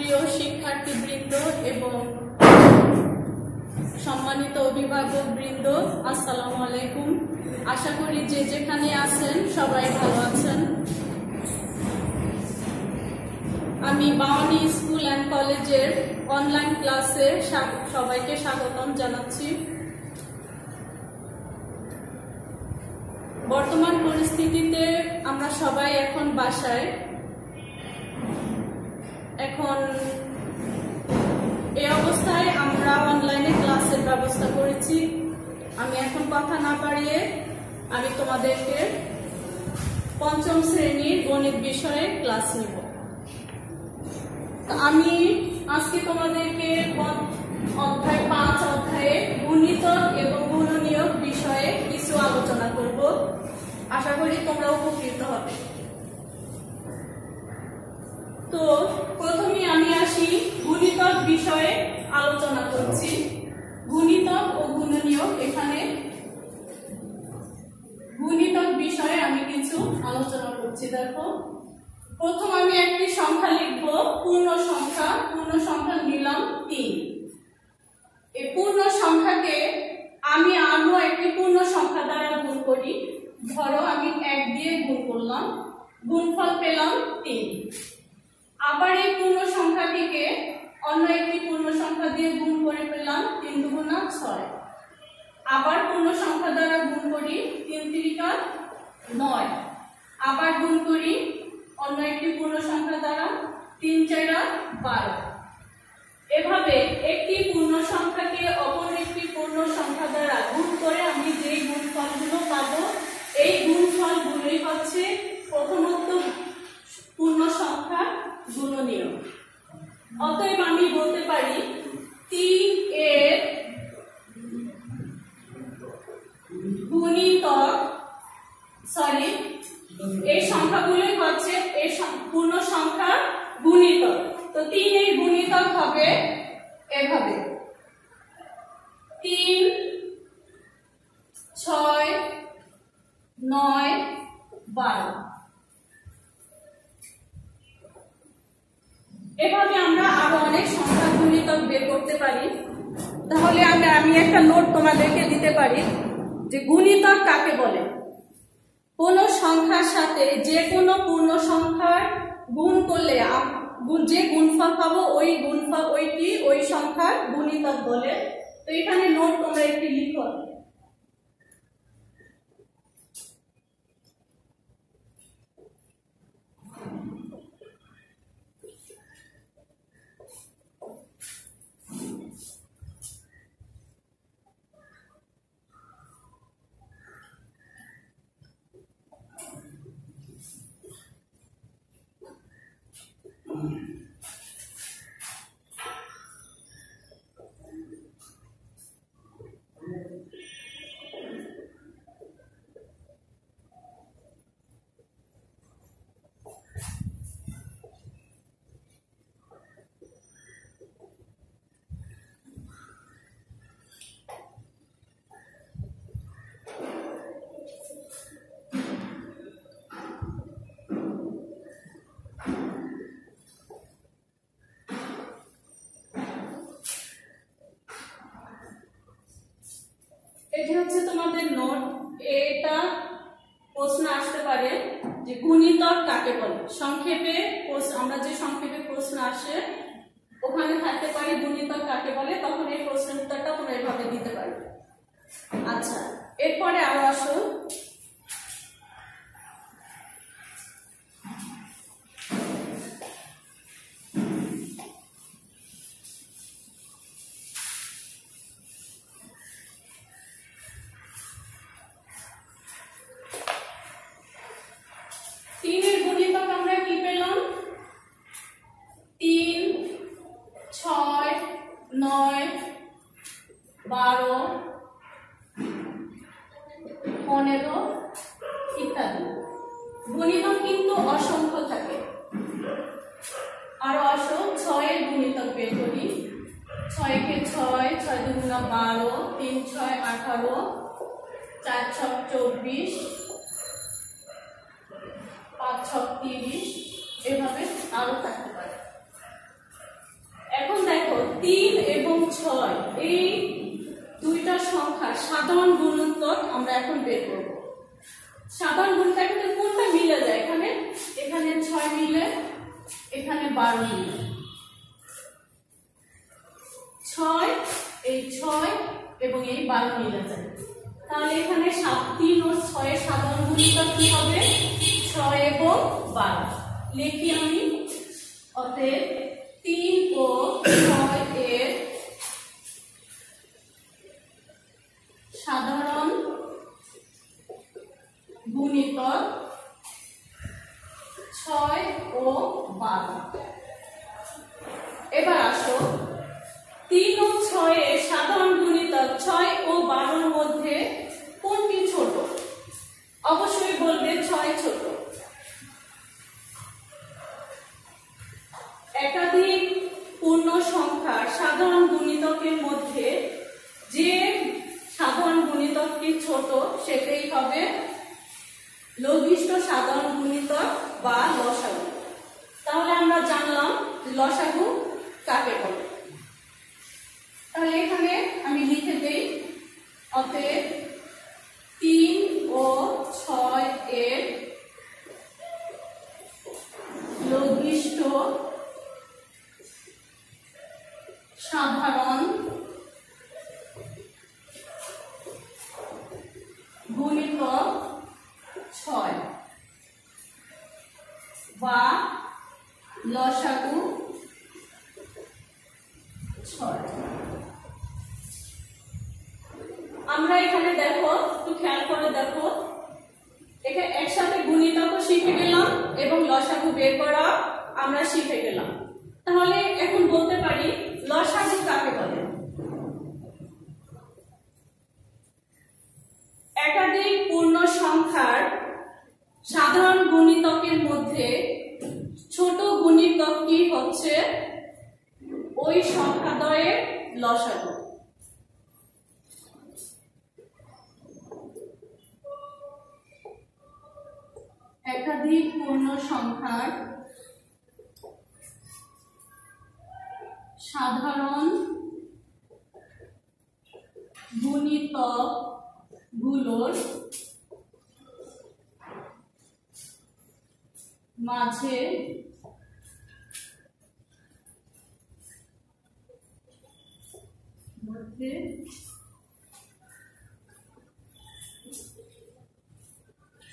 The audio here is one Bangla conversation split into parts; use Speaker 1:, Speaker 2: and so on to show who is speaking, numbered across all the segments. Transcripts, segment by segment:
Speaker 1: প্রিয় শিক্ষার্থীবৃন্দ এবং সম্মানিত অভিভাবকবৃন্দ, আসসালামু আলাইকুম। আশা করি যে যেখানে আছেন সবাই ভালো আছেন। আমি বাওয়ানী স্কুল অ্যান্ড কলেজের অনলাইন ক্লাসে সবাইকে স্বাগতম জানাচ্ছি। বর্তমান পরিস্থিতিতে আমরা সবাই এখন বাসায়। এখন এই অবস্থায় আমরা অনলাইনে ক্লাসের ব্যবস্থা করেছি। আমি এখন কথা না বাড়িয়ে আমি তোমাদেরকে পঞ্চম শ্রেণীর গণিত বিষয়ে ক্লাস নেব। আমি আজকে তোমাদেরকে অধ্যায় 5 অধ্যায়ে গুণিতক এবং গুণনীয়ক বিষয়ে কিছু আলোচনা করব। আশা করি তোমরা উপকৃত হবে। তো প্রথমে আমি আসি গুণিতক বিষয়ে আলোচনা করছি। গুণিতক ও গুণনীয়ক, এখানে গুণিতক বিষয়ে আমি কিছু আলোচনা করছি। দেখো, প্রথম আমি একটি সংখ্যা লিখব, পূর্ণ সংখ্যা। পূর্ণ সংখ্যা নিলাম 3। এই পূর্ণ সংখ্যাকে আমি অন্য একটি পূর্ণ সংখ্যা দ্বারা গুণ করি। ধরো আমি 1 দিয়ে গুণ করলাম, গুণফল পেলাম 3। আবার এই পূর্ণ সংখ্যাটিকে অন্য একটি পূর্ণ সংখ্যা দিয়ে গুণ করে পেলাম 3 দুগুণা 6। আবার পূর্ণ সংখ্যা দ্বারা গুণ করি, 3 তিরিকা 9। আবার গুণ করি অন্য একটি পূর্ণ সংখ্যা দ্বারা, 3 চারা 12। এভাবে একটি পূর্ণ সংখ্যাকে অপর একটি পূর্ণ সংখ্যা দ্বারা গুণ করে আমি যে গুণফলগুলো পাবো, এই গুণফলগুলোই হচ্ছে প্রথমত পূর্ণ সংখ্যা গুণনীয়ক। অতএব আমি বলতে পারি 3 এর গুণিতক, এই সংখ্যাগুলোই হচ্ছে এই পূর্ণ সংখ্যা গুণিতক। তো 3 এর গুণিতক হবে এভাবে: 3, 6, 9, 12। এভাবে আমরা আরো অনেক সংখ্যা গুণিতক বের করতে পারি। তাহলে আমি একটা নোট তোমাদেরকে দিতে পারি যে গুণিতক কাকে বলে। কোন সংখ্যার সাথে যে কোনো পূর্ণ সংখ্যার গুণ করলে যে গুণফল পাবো, ওই গুণফল ওই সংখ্যার গুণিতক বলে। তো এখানে নোট তোমরা একটি লিখো। এটি হচ্ছে তোমাদের নোট। এটা প্রশ্ন আসতে পারে যে গুণিতক কাকে বলে। সংক্ষেপে আমরা যে সংক্ষেপে প্রশ্ন আসে ওখানে থাকতে পারে গুণিতক কাকে বলে, তখন এই প্রশ্নের উত্তরটা তোমরা এভাবে দিতে পারবে। আচ্ছা, এরপরে আরো আসো ইত্যাদি। গুণিতক কিন্তু অসংখ্য থাকে। আরো আসো 6 এর গুণিতক বের করি। 6 কে 6, 6 দুগুণা 12, 3 6 18, 4 6 24, 5 6 30, এভাবে আরো থাকতে পারে। 6 এই দুইটা সংখ্যার সাধারণ গুণিতক আমরা এখন বের করব। সাধারণ গুণিতক কোনটা মিলে যায়? এখানে 6 মিলে, এখানে 12 মিলে। 6 এই 6 এবং এই 12 মিলে যায়। তাহলে এখানে 3 ও 6 এর সাধারণ গুণিতক কি হবে? 6 এবং 12। লিখি আমি, অতএব 3 ও 6 এর সাধারণ গুণিতক 6 ও 12। এবার আসো 3 ও 6 এর সাধারণ গুণিতক 6 ও 12 এর মধ্যে কোনটি ছোট? অবশ্যই বলবে 6 ছোট। একাধিক পূর্ণ সংখ্যার সাধারণ গুণিতকের মধ্যে যে সাধারণ গুণিতকটি ছোট সেটাই হবে লঘিষ্ঠ সাধারণ গুণিতক বা লসাগু। তাহলে আমরা জানলাম লসাগু কাকে বলে। তাহলে এখানে আমি লিখে দেই, অতএব 3 ও 6 এর লঘিষ্ঠ সাধারণ গুণিতক 6 বা লসাগু 6। আমরা এখানে দেখো, একটু খেয়াল করে দেখো, এখানে একসাথে গুণিতকও শিখে গেলাম এবং লসাগু বের করা আমরা শিখে গেলাম। তাহলে এখন বলতে পারি লসাগু কাকে বলে? একাধিক পূর্ণ সংখ্যার সাধারণ গুণিতকের মধ্যে ছোট গুণিতকটি হচ্ছে ওই সংখ্যাদ্বয়ের লসাগু। একাধিক পূর্ণ সংখ্যার সাধারণ গুণিতক গুলোর মাঝে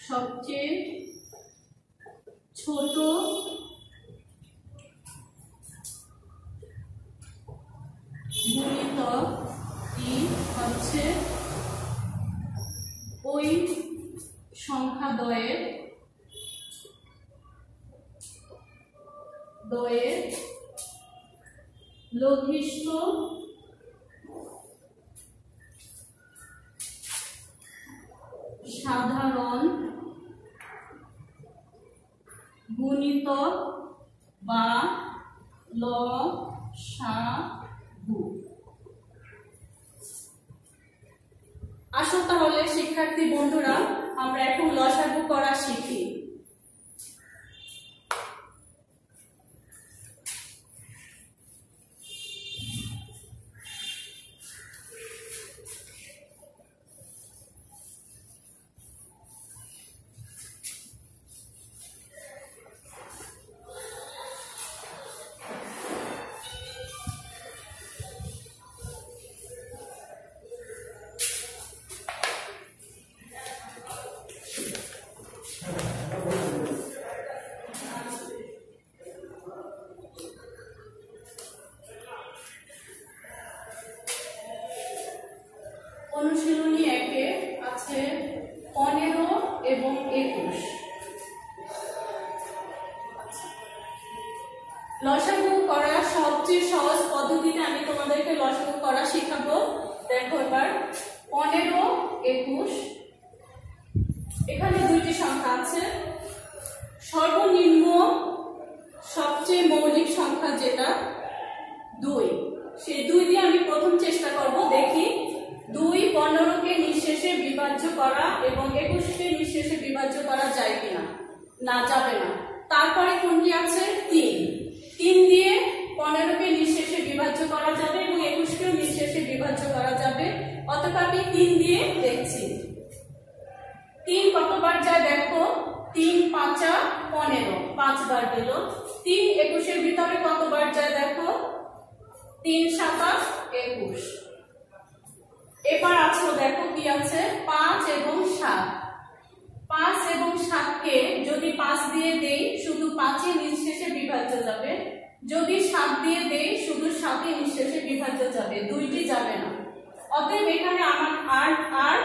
Speaker 1: সবচেয়ে ছোট গুণিতকটি হচ্ছে ওই সংখ্যাদ্বয়ের লঘিষ্ঠ সাধারণ গুণিতক বা লসাগু। আসো তাহলে শিক্ষার্থী বন্ধুরা, আমরা এখন লসাগু করা শিখি। অনুশীলনী 1-এ আছে 15 এবং 21। লসাগু করার সবচেয়ে সহজ পদ্ধতিতে আমি তোমাদেরকে লসাগু করা শেখাবো। দেখো এবার 15, 21, এখানে দুইটি সংখ্যা আছে। সর্বনিম্ন সবচেয়ে মৌলিক সংখ্যা যেটা 2, সেই 2 দিয়ে আমি প্রথম চেষ্টা করব। দেখি 2 15কে নিঃশেষে বিভাজ্য করা এবং 21কে নিঃশেষে বিভাজ্য করা যায় কিনা। না, যাবে না। তারপরে কোনটি আছে? 3 দিয়ে 15কে নিঃশেষে বিভাজ্য করা যাবে এবং 21কেও নিঃশেষে বিভাজ্য করা যাবে। অতএব আমি 3 দিয়ে দেখছি। 3 কতবার যায় দেখো, 3 5 15, 5 বার গেল। 3 21 এর ভিতরে কতবার যায় দেখো, 3 7 21। এবার আছে দেখো কি আছে, 5 এবং 7। 5 এবং 7কে যদি 5 দিয়ে দেই শুধু 5ই নিঃশেষে বিভাজ্য যাবে, যদি 7 দিয়ে দেই শুধু 7ই নিঃশেষে বিভাজ্য যাবে, দুইটি যাবে না। অতএব এখানে আমার আর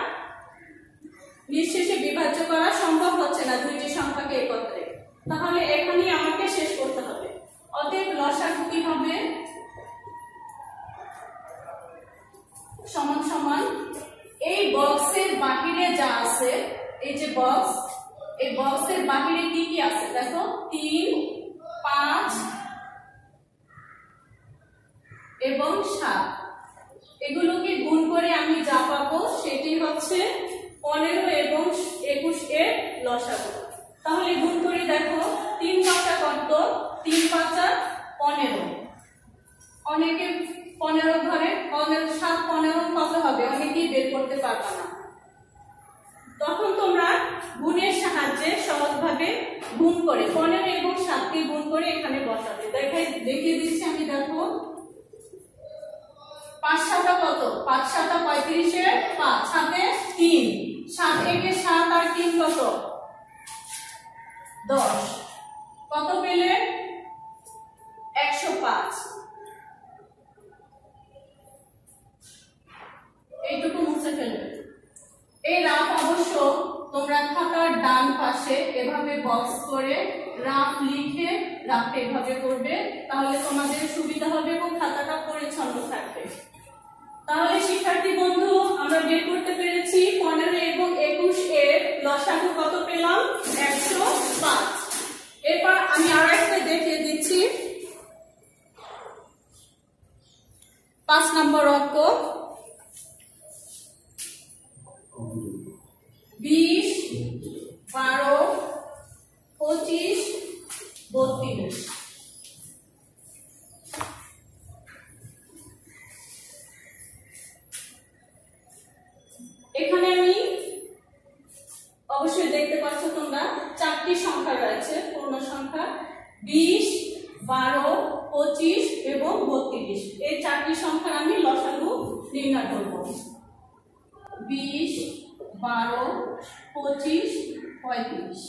Speaker 1: নিঃশেষে বিভাজ্য করা সম্ভব হচ্ছে না দুইটি সংখ্যাকে একত্রে, তাহলে এখানেই আমাকে শেষ করতে হবে। অতএব লসাগু কি হবে, সমান সমান এই বক্সের বাহিরে যা আছে, এই যে বক্স, এই বক্সের বাহিরে কি কি আছে দেখো, 3 5 এবং 7, এগুলোকে গুণ করে আমি যা পাবো সেটি হচ্ছে 15 এবং 21 এর লসাগু। তাহলে গুণ করে দেখো, 3 5 কত, 3 5 15। অনেকে 15 ধরে, 7 15 কত হবে অনেকেই বের করতে পারবে না, তখন তোমরা গুণের সাহায্যে সহজভাবে গুণ করে 15 এবং 7কে গুণ করে এখানে বসাবে। দেখিয়ে দিচ্ছি আমি, দেখো 5 7 কত, 5 7 35 এর 5, সাথে 3, 7 1 7 আর 3 কত 10, কত পেলে 105। এইটুকু মুছে ফেলবে। এই রাফ অবশ্য তোমরা খাতার ডান পাশে এভাবে বক্স করে রাফ লিখে রাফে এভাবে করবে, তাহলে তোমাদের সুবিধা হবে এবং খাতাটা পরিচ্ছন্ন থাকবে। তাহলে শিক্ষার্থী বন্ধু, আমরা বের করতে পেরেছি 15 এবং 21 এর লসাগু কত পেলাম, 105। এরপর আমি আরেকটা দেখিয়ে দিচ্ছি, 5 নম্বর অঙ্ক, 20 12 25 32। এখানে আমি অবশ্যই দেখতে পাচ্ছ তোমরা 4টি সংখ্যা রয়েছে, পূর্ণ সংখ্যা 20 12 25 এবং 32। এই 4টি সংখ্যার আমি লসাগু নির্ণয় করব। 20 12 25 35।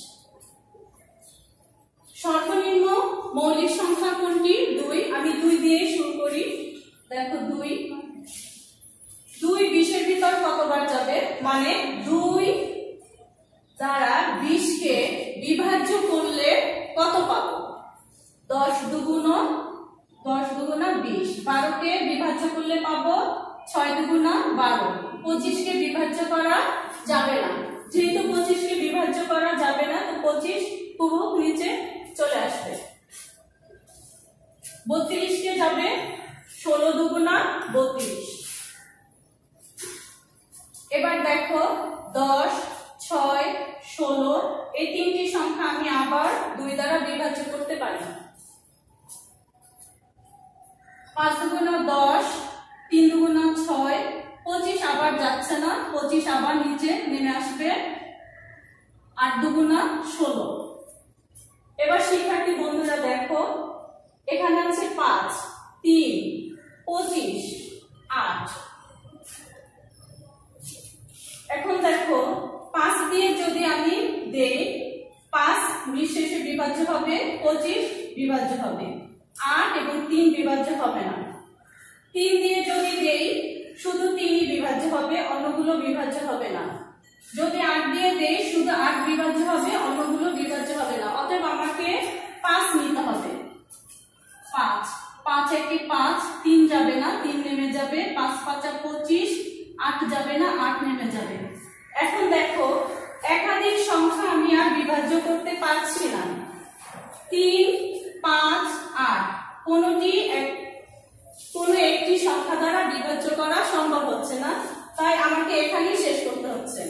Speaker 1: সর্বনিম্ন মৌলিক সংখ্যা কোনটি, 2। আমি 2 দিয়ে শুরু করি। দেখো 2 20 এর ভিতর কতবার যাবে, মানে 2 দ্বারা 20 কে বিভাজ্য করলে কত পাবো, 10 দুগুণ 20, 12 কে বিভাজ্য করলে পাবো 6 দুগুণ 12। 25 কে বিভাজ্য করা যাবে না, যেহেতু 25 কে বিভাজ্য করা যাবে না তো 25 পুরো নিচে চলে আসবে। 32 কে যাবে 16 দুগুণ 32। এবার দেখো 10 6 16, এই 3টি সংখ্যা আমি আবার 2 দ্বারা বিভাজ্য করতে পারি। 5 দুগুণ 10, 3 দুগুণ 6, 25 আবার যাচ্ছে না, 25 আবার নিচে নেমে আসবে, 8 দুগুণ 16। এবার শিক্ষার্থী বন্ধুরা দেখো, এখানে আছে 5 3 25 8। এখন দেখো 5 দিয়ে যদি আমি দেই, 5 নিঃশেষে বিভাজ্য হবে, 25 বিভাজ্য হবে, 8 এবং 3 বিভাজ্য হবে না। 3 দিয়ে যদি দেই শুধু 3ই বিভাজ্য হবে, অন্যগুলো বিভাজ্য হবে না। যদি 8 দিয়ে দেই শুধু 8 বিভাজ্য হবে, অন্যগুলো বিভাজ্য হবে না। অতএব আমাকে 5 নিতে হবে। 5 5 1 5, 3 যাবে না, 3 নেমে যাবে, 5 5 25, 8 যাবে না, 8 নেমে যাবে। এখন দেখো একাধিক সংখ্যা আমি আর বিভাজ্য করতে পারছি না। 3 5 8 কোনো একটি সংখ্যা দ্বারা বিভাজ্য করা সম্ভব হচ্ছে না, তাই আমাকে এখানেই শেষ করতে হচ্ছে।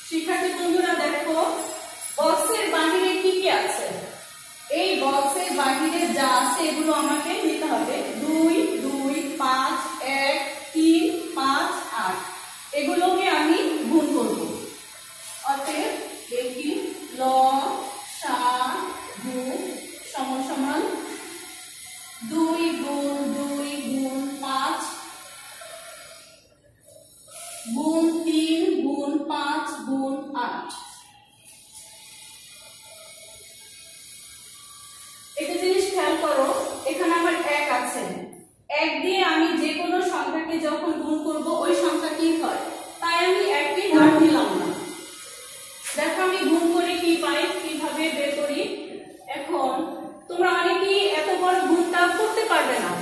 Speaker 1: শিক্ষার্থী বন্ধুরা দেখো বক্সের বাহিরে কি কি আছে। এই বক্সের বাহিরে যা আছে এগুলো আমাকে নিতে হবে। 2 2 5 1 3 5 8 এগুলোকে আমি গুণ করব। অতএব দেখি ল সা গু সমান সমান 2 গুণ 2 গুণ 5 গুণ 3 গুণ 5 গুণ 8। একটা জিনিস খেয়াল করো, এখানে আমার 1 আছে। 1 দিয়ে আমি যে কোনো সংখ্যাকে যখন গুণ করব ওই সংখ্যা কি হয়, তাই আমি 1 কে বাদ দিলাম না। দেখো আমি গুণ করে কি পাই, কিভাবে বের করি। এখন তোমরা অনেকেই এত বড় গুণটা করতে পারবে না,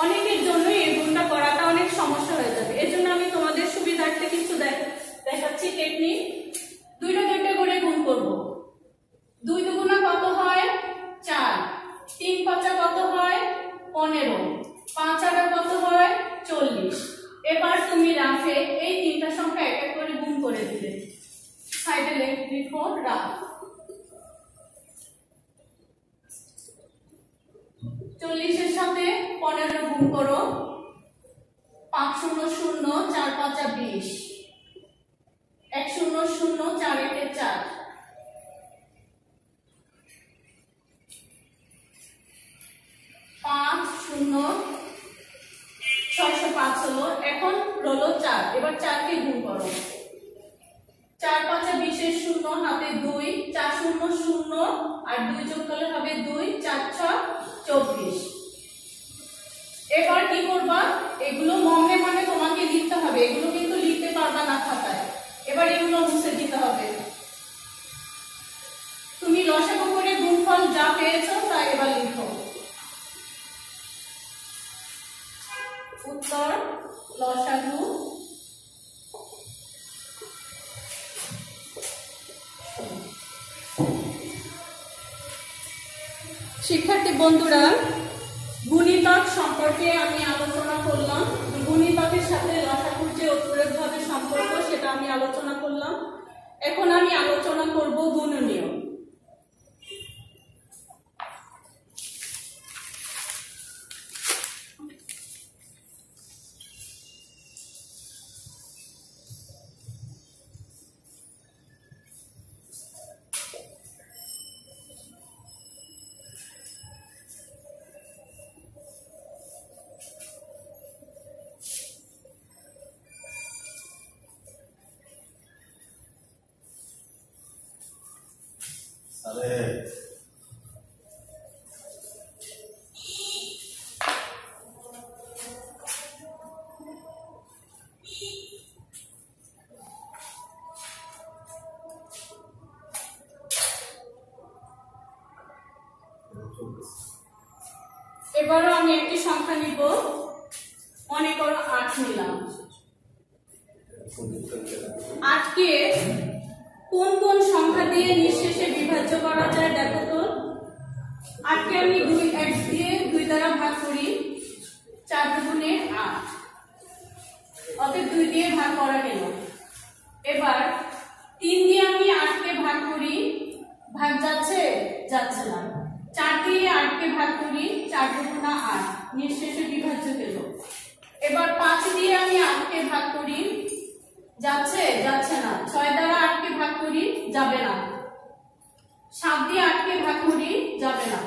Speaker 1: অনেকের জন্য এই গুণটা করাটা অনেক সমস্যা হয়ে যাবে। এজন্য আমি তোমাদের সুবিধার্থে কিছু দেখাচ্ছি টেকনিক। 2টা 2টা করে গুণ করব। 2 দুগুণা কত হয় 4, 3 5 কত হয় 15, 5 8 কত হয় 40। এবার তুমি রাফে এই তিনটা সংখ্যা এক এক করে গুণ করে দিবে। সাইডে লিখো রাফ। 40 এর সাথে 15 গুণ করো, 5 0 0 4 5 20, 1 0 0 4 1 4, 5 0 605 হলো। এখন রলো 4, এবার 4 কে গুণ করো। 4 5 20 এর 0 হাতে 2, 4 0 0 আর 2 যোগ করলে হবে 2, 4 6 24। এবার কি করবা, এগুলো মনে মনে তোমাকে লিখতে হবে, এগুলো কিন্তু লিখতে পারবা না খাতায়। এবার এগুলো মুছে দিতে হবে। তুমি লসাগু করে গুণফল যা পেয়েছো তা এবার লিখো। উত্তর লসাগু শিক্ষার্থী বন্ধুরা, গুণিতক সম্পর্কে আমি আলোচনা করলাম। গুণিতকের সাথে লসাগুর যে অপূরকভাবে সম্পর্ক সেটা আমি আলোচনা করলাম। এখন আমি আলোচনা করব গুণনীয়। এবারও আমি একটি সংখ্যা নিব। মনে করো 8 নিলাম। 8 কে কোন কোন সংখ্যা দিয়ে নিঃশেষে বিভাজ্য করা যায় দেখো তো। 8 কে আমি 1 দিয়ে 2 দ্বারা ভাগ করি, 4 দুগুণে 8, অতএব 2 দিয়ে ভাগ করা গেল। এবার 3 দিয়ে আমি 8 কে ভাগ করি, ভাগ যাচ্ছে যাচ্ছে না। 4 দিয়ে 8 কে ভাগ করি, 4 দুগুণা 8, নিঃশেষে বিভাজ্য গেল। এবার 5 দিয়ে আমি 8 কে ভাগ করি, যাচ্ছে যাচ্ছে না। 6 দ্বারা 8 কে ভাগ করি, যাবে না। 7 দিয়ে 8 কে ভাগ করি, যাবে না।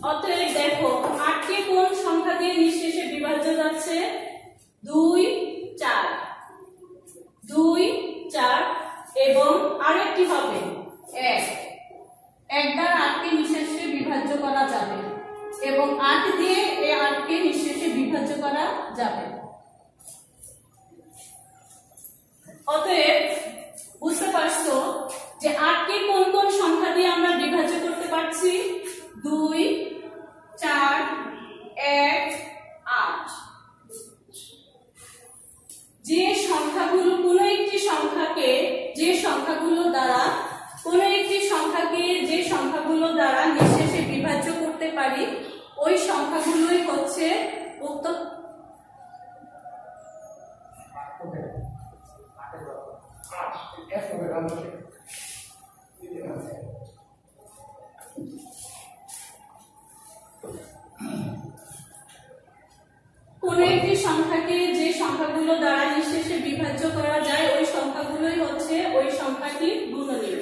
Speaker 1: অতএব দেখো 8 কে কোন সংখ্যা দিয়ে নিঃশেষে বিভাজ্য যাচ্ছে, 2 4, 2 4 এবং আরেকটি হবে 1। 1 দ্বারা 8 কে নিঃশেষে বিভাজ্য করা যাবে এবং 8 দিয়ে এই 8 কে নিঃশেষে বিভাজ্য করা যাবে। অতএব বুঝতে পারছো যে 8 কে কোন কোন সংখ্যা দিয়ে আমরা বিভাজ্য করতে পারছি, 2 4 1 8। যে সংখ্যাগুলো কোনো একটি সংখ্যাকে যে সংখ্যাগুলো দ্বারা নিঃশেষে বিভাজ্য করতে পারি ওই সংখ্যাগুলোই হচ্ছে উক্ত। কোন একটি সংখ্যাকে যে সংখ্যাগুলো দ্বারা নিঃশেষে বিভাজ্য করা যায় ওই সংখ্যাগুলোই হচ্ছে ওই সংখ্যাটি গুণনীয়।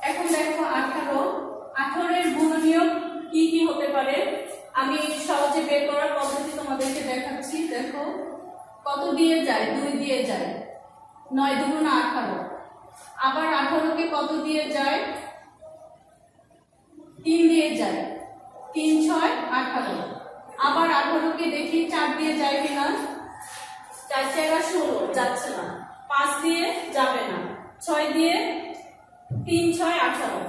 Speaker 1: এখন দেখো 18 এর গুণনীয় কি কি হতে পারে আমি সহজে বের করার পদ্ধতি তোমাদেরকে দেখাচ্ছি। দেখো কত দিয়ে যায়, 2 দিয়ে যায়, 9 2 18। আবার 18 কে কত দিয়ে যায়, 3 দিয়ে যায়, 3 6 18। আবার 18 কে দেখি 4 দিয়ে যায় কিনা, 4 4 16 যাচ্ছে না, 5 দিয়ে যাবে না, 6 দিয়ে 3 6 18।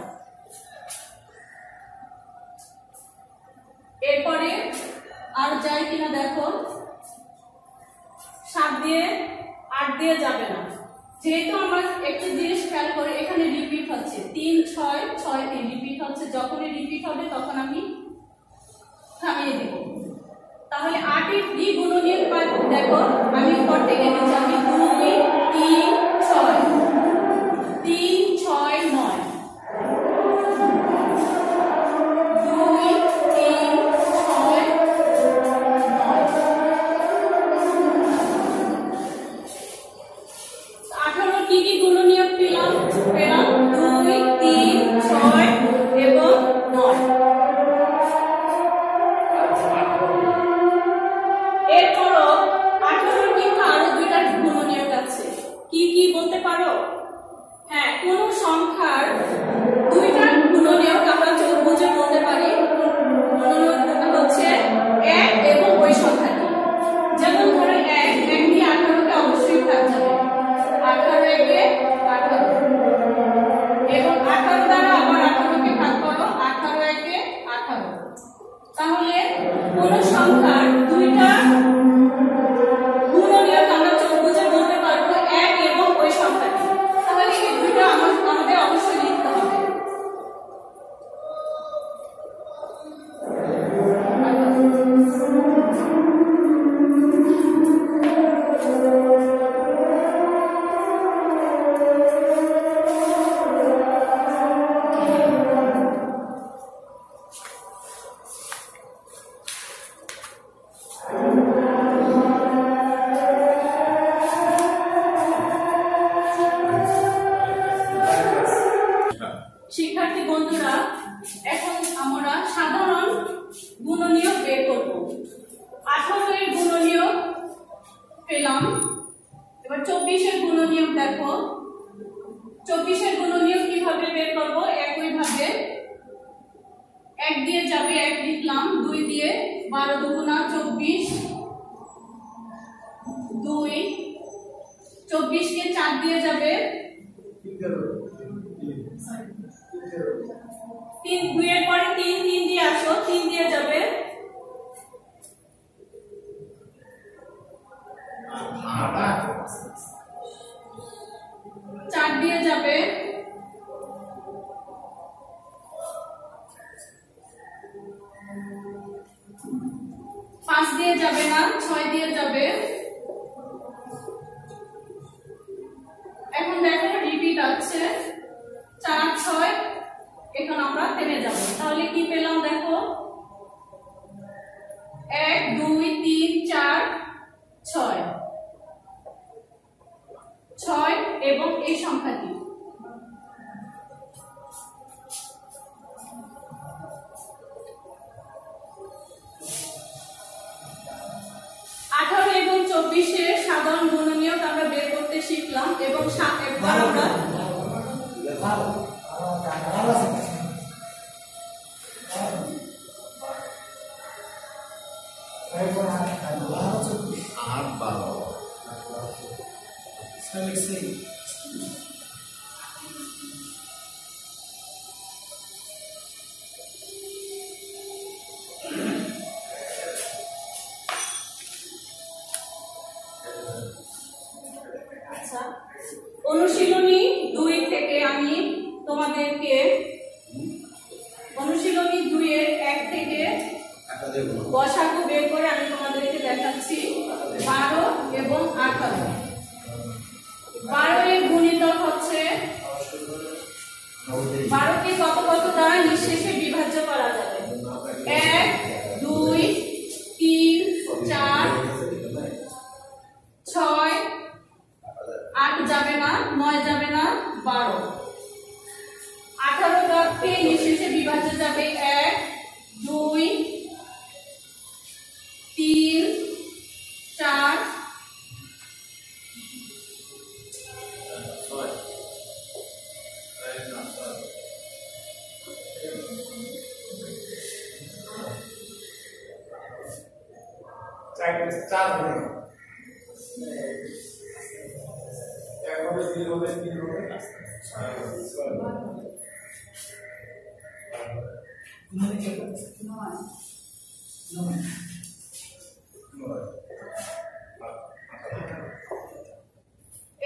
Speaker 1: এরপরে আর যায় কিনা দেখো, 7 দিয়ে 8 দিয়ে যাবে না। যেহেতু আমরা একটু জিনিস খেয়াল করে এখানে রিপিট হচ্ছে 3 6 6 3 রিপিট হচ্ছে, যখনই রিপিট হবে তখন আমি থামিয়ে দেব। তাহলে 8 এর কি গুণনীয়ক পাই দেখো, আমি উপর থেকে নিচে আমি 2 3 6 3 6 9 শিক্ষার্থী বন্ধুরা, এখন আমরা সাধারণ গুণনীয়ক বের করব। 18 এর গুণনীয়ক পেলাম। এবার 24 এর গুণনীয়ক দেখো, 24 এর গুণনীয়ক কিভাবে বের করব, একই ভাবে 1 দিয়ে যাবে 1 লিখলাম, 2 দিয়ে 12 দুগুণা 24, 2 24 কে 4 দিয়ে যাবে 3, 2 এর পরে 3 3 দিয়ে আসো, 3 দিয়ে যাবে 4 দিয়ে যাবে 5 দিয়ে যাবে না, 6 দিয়ে যাবে। এখন দেখো রিপিট আছে 4 6, এখন আমরা থেমে যাব। তাহলে কি পেলাম দেখো, 1 2 3 4 6 6 এবং এই সংখ্যাটি। এবং 24 এর সাধারণ গুণনীয়ক আমরা বের করতে শিখলাম এবং একবার আমরা অনুশীলনী 2 থেকে আমি তোমাদেরকে গসাগু বের করে আমি তোমাদেরকে দেখাচ্ছি। 12 এবং 18। 12 এর গুণিতক হচ্ছে 12 কে কত কত দ্বারা নিঃশেষে বিভাজ্য করা যাবে? 1 2 3 4 6 8 যাবে না, 9 যাবে না, 12। 18 কে নিঃশেষে বিভাজ্য যাবে 1 2 3 4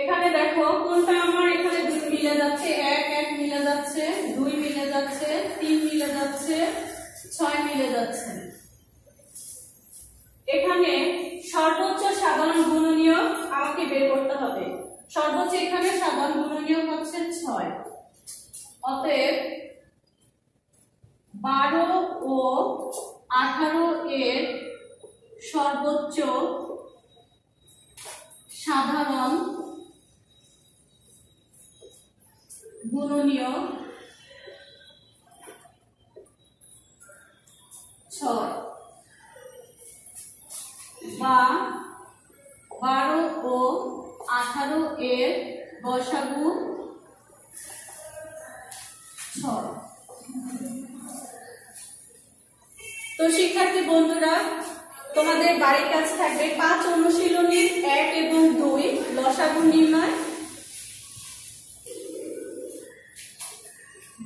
Speaker 1: এখানে দেখো কোনটা আমার এখানে 2 মিলে যাচ্ছে, 1 1 মিলে যাচ্ছে, 2 মিলে যাচ্ছে, 3 মিলে যাচ্ছে, 6 মিলে যাচ্ছে। এখানে সর্বোচ্চ সাধারণ গুণনীয়ক আমাকে বের করতে হবে। সর্বোচ্চ এখানে সাধারণ গুণনীয়ক হচ্ছে 6। অতএব 12 ও 18 এর সর্বোচ্চ সাধারণ গুণনীয়ক 6 বা 12 ও 18 এর গসাগু 6। তো শিক্ষার্থী বন্ধুরা, তোমাদের বাড়ির কাজ থাকবে 5 অনুশীলনীর 1 এবং 2 লসাগু নির্ণয়।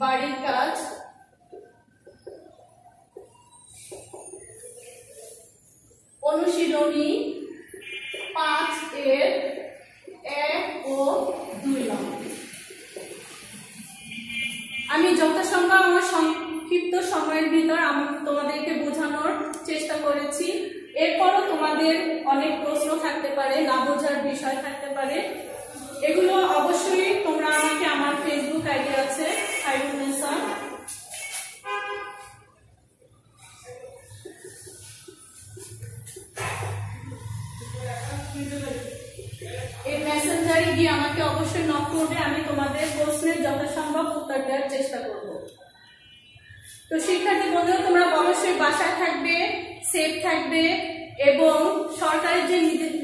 Speaker 1: বাড়ির কাজ অনুশীলনী 5 এর 1 ও 2 নম্বর। আমি যথাসম্ভব আমার সংক্ষিপ্ত সময়ের ভিতর আমি তোমাদেরকে বোঝানোর চেষ্টা করেছি। এরপরও তোমাদের অনেক প্রশ্ন থাকতে পারে, না বোঝার বিষয় থাকতে পারে। এগুলো অবশ্যই তোমরা আমাকে আমার ফেসবুক আইডি আছে খায়রুন্নেসা, এই মেসেঞ্জারে গিয়ে আমাকে অবশ্যই নক করবে। আমি তোমাদের প্রশ্নের যথাসম্ভব উত্তর দেওয়ার চেষ্টা করব। তো শিক্ষার্থী বন্ধুরা, তোমরা অবশ্যই বাসায় থাকবে, সেফ থাকবে এবং সরকারের যে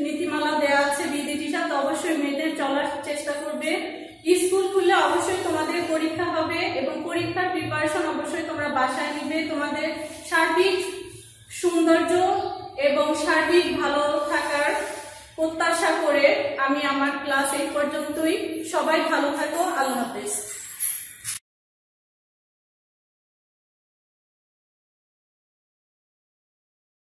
Speaker 1: নীতিমালা দেওয়া আছে বিধিটিটা তো অবশ্যই মেনে চলার চেষ্টা করবে। স্কুল খুললে অবশ্যই তোমাদের পরীক্ষা হবে এবং পরীক্ষার প্রিপারেশন অবশ্যই তোমরা বাসায় নিবে। তোমাদের সার্বিক সৌন্দর্য এবং সার্বিক ভালো থাকার প্রত্যাশা করে আমি আমার ক্লাস এই পর্যন্তই। সবাই ভালো থাকো। আল্লাহ হাফেজ।